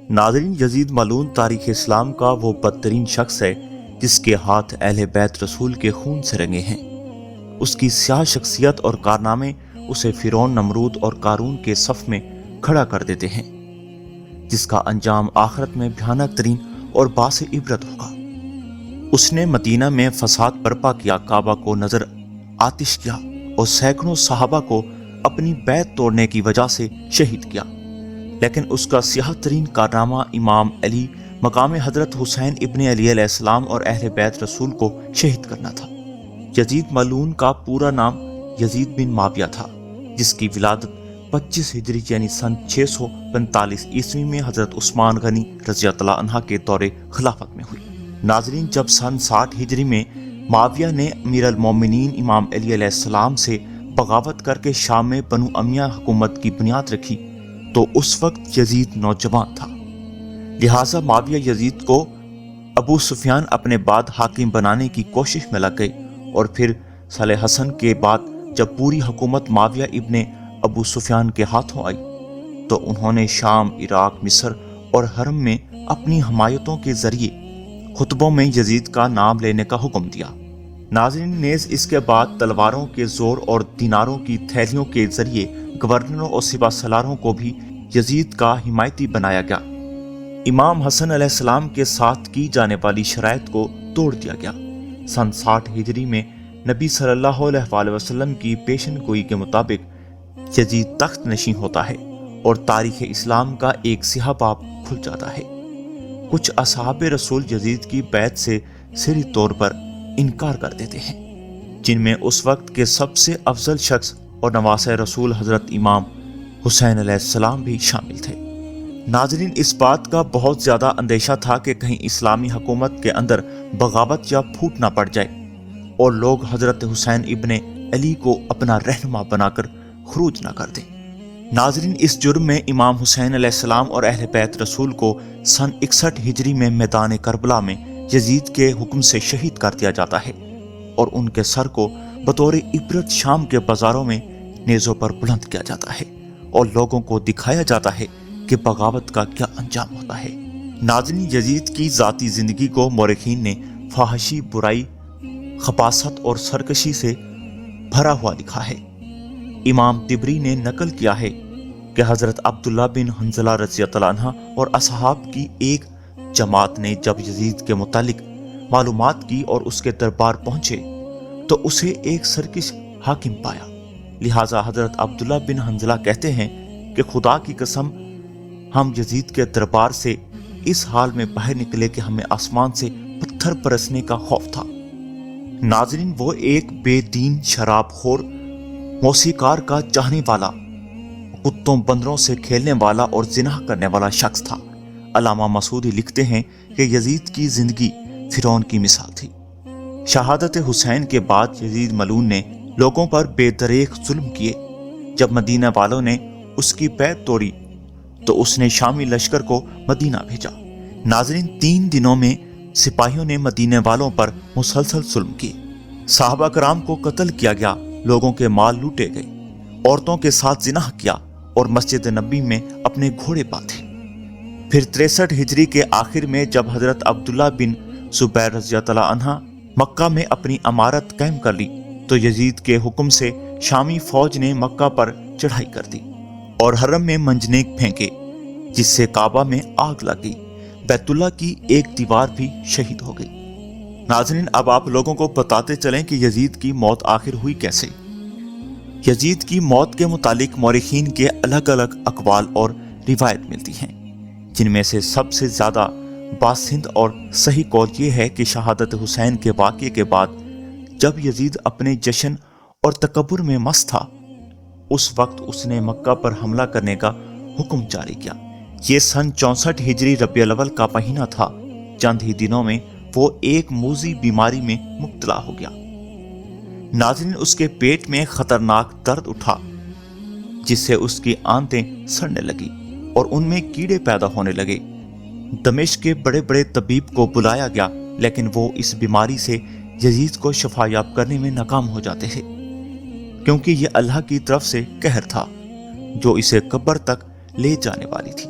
ناظرین، یزید ملعون تاریخ اسلام کا وہ بدترین شخص ہے جس کے ہاتھ اہل بیت رسول کے خون سے رنگے ہیں۔ اس کی سیاہ شخصیت اور کارنامے اسے فرعون، نمرود اور قارون کے صف میں کھڑا کر دیتے ہیں، جس کا انجام آخرت میں بھیانک ترین اور باعث عبرت ہوگا۔ اس نے مدینہ میں فساد برپا کیا، کعبہ کو نظر آتش کیا اور سینکڑوں صحابہ کو اپنی بیعت توڑنے کی وجہ سے شہید کیا، لیکن اس کا سیاہ ترین کارنامہ امام علی مقام حضرت حسین ابن علی علیہ السلام اور اہل بیت رسول کو شہید کرنا تھا۔ یزید ملعون کا پورا نام یزید بن معاویہ تھا، جس کی ولادت 25 ہجری یعنی سن 645 عیسوی میں حضرت عثمان غنی رضی اللہ عنہ کے دور خلافت میں ہوئی۔ ناظرین، جب سن 60 ہجری میں معاویہ نے امیر المومنین امام علی علیہ السلام سے بغاوت کر کے شام میں بنو امیہ حکومت کی بنیاد رکھی تو اس وقت یزید نوجوان تھا، لہٰذا معاویہ یزید کو ابو سفیان اپنے بعد حاکم بنانے کی کوشش میں لگ گئے، اور پھر صالح حسن کے بعد جب پوری حکومت معاویہ ابن ابو سفیان کے ہاتھوں آئی تو انہوں نے شام، عراق، مصر اور حرم میں اپنی حمایتوں کے ذریعے خطبوں میں یزید کا نام لینے کا حکم دیا۔ ناظرین، نیز اس کے بعد تلواروں کے زور اور دیناروں کی تھیلیوں کے ذریعے گورنروں اور سپہ سالاروں کو بھی یزید کا حمایتی بنایا گیا۔ امام حسن علیہ السلام کے ساتھ کی جانے والی شرائط کو توڑ دیا گیا۔ سن 60 ہجری میں نبی صلی اللہ علیہ وآلہ وسلم کی پیشن گوئی کے مطابق یزید تخت نشین ہوتا ہے اور تاریخ اسلام کا ایک سیاہ باب کھل جاتا ہے۔ کچھ اصحاب رسول یزید کی بیعت سے سری طور پر انکار کر دیتے ہیں، جن میں اس وقت کے سب سے افضل شخص اور نواسہ رسول حضرت امام حسین علیہ السلام بھی شامل تھے۔ ناظرین، اس بات کا بہت زیادہ اندیشہ تھا کہ کہیں اسلامی حکومت کے اندر بغاوت یا پھوٹ نہ پڑ جائے اور لوگ حضرت حسین ابن علی کو اپنا رہنما بنا کر خروج نہ کر دیں۔ ناظرین، اس جرم میں امام حسین علیہ السلام اور اہل بیت رسول کو سن 61 ہجری میں میدان کربلا میں یزید کے حکم سے شہید کر دیا جاتا ہے، اور ان کے سر کو بطور عبرت شام کے بازاروں میں نیزوں پر بلند کیا جاتا ہے اور لوگوں کو دکھایا جاتا ہے کہ بغاوت کا کیا انجام ہوتا ہے۔ ناظرین، یزید کی ذاتی زندگی کو مورخین نے فحاشی، برائی، خباثت اور سرکشی سے بھرا ہوا لکھا ہے۔ امام طبری نے نقل کیا ہے کہ حضرت عبداللہ بن حنظلہ رضی اللہ عنہ اور اصحاب کی ایک جماعت نے جب یزید کے متعلق معلومات کی اور اس کے دربار پہنچے تو اسے ایک سرکش حاکم پایا، لہٰذا حضرت عبداللہ بن حنظلہ کہتے ہیں کہ خدا کی قسم، ہم یزید کے دربار سے اس حال میں باہر نکلے کہ ہمیں آسمان سے پتھر برسنے کا خوف تھا۔ ناظرین، وہ ایک بے دین، شراب خور، موسیقار کا چاہنے والا، کتوں بندروں سے کھیلنے والا اور زنا کرنے والا شخص تھا۔ علامہ مسعودی لکھتے ہیں کہ یزید کی زندگی فرعون کی مثال تھی۔ شہادت حسین کے بعد یزید ملعون نے لوگوں پر بے دریغ ظلم کیے۔ جب مدینہ والوں نے اس کی بیعت توڑی تو اس نے شامی لشکر کو مدینہ بھیجا۔ ناظرین، 3 دنوں میں سپاہیوں نے مدینہ والوں پر مسلسل ظلم کیے۔ صحابہ کرام کو قتل کیا گیا، لوگوں کے مال لوٹے گئے، عورتوں کے ساتھ زنا کیا اور مسجد نبی میں اپنے گھوڑے باندھے۔ پھر 63 ہجری کے آخر میں جب حضرت عبداللہ بن زبیر رضی اللہ عنہ مکہ میں اپنی امارت قائم کر لی تو یزید کے حکم سے شامی فوج نے مکہ پر چڑھائی کر دی اور حرم میں منجنیق پھینکے، جس سے کعبہ میں آگ لگ گئی۔ بیت اللہ کی ایک دیوار بھی شہید ہو گئی۔ ناظرین، اب آپ لوگوں کو بتاتے چلیں کہ یزید کی موت آخر ہوئی کیسے۔ یزید کی موت کے متعلق مورخین کے الگ الگ اقوال اور روایت ملتی ہیں، جن میں سے سب سے زیادہ باسند اور صحیح قول یہ ہے کہ شہادت حسین کے واقعے کے بعد جب یزید اپنے جشن اور تکبر میں مست تھا، اس وقت اس نے مکہ پر حملہ کرنے کا حکم جاری کیا۔ یہ سن 64 ہجری ربیع الاول کا مہینہ تھا۔ چند ہی دنوں میں وہ ایک موذی بیماری میں مبتلا ہو گیا۔ ناظرین، اس کے پیٹ میں خطرناک درد اٹھا، جس سے اس کی آنتیں سڑنے لگی اور ان میں کیڑے پیدا ہونے لگے۔ دمشق کے بڑے بڑے طبیب کو بلایا گیا، لیکن وہ اس بیماری سے یزید کو شفا یاب کرنے میں ناکام ہو جاتے تھے، کیونکہ یہ اللہ کی طرف سے قہر تھا جو اسے قبر تک لے جانے والی تھی۔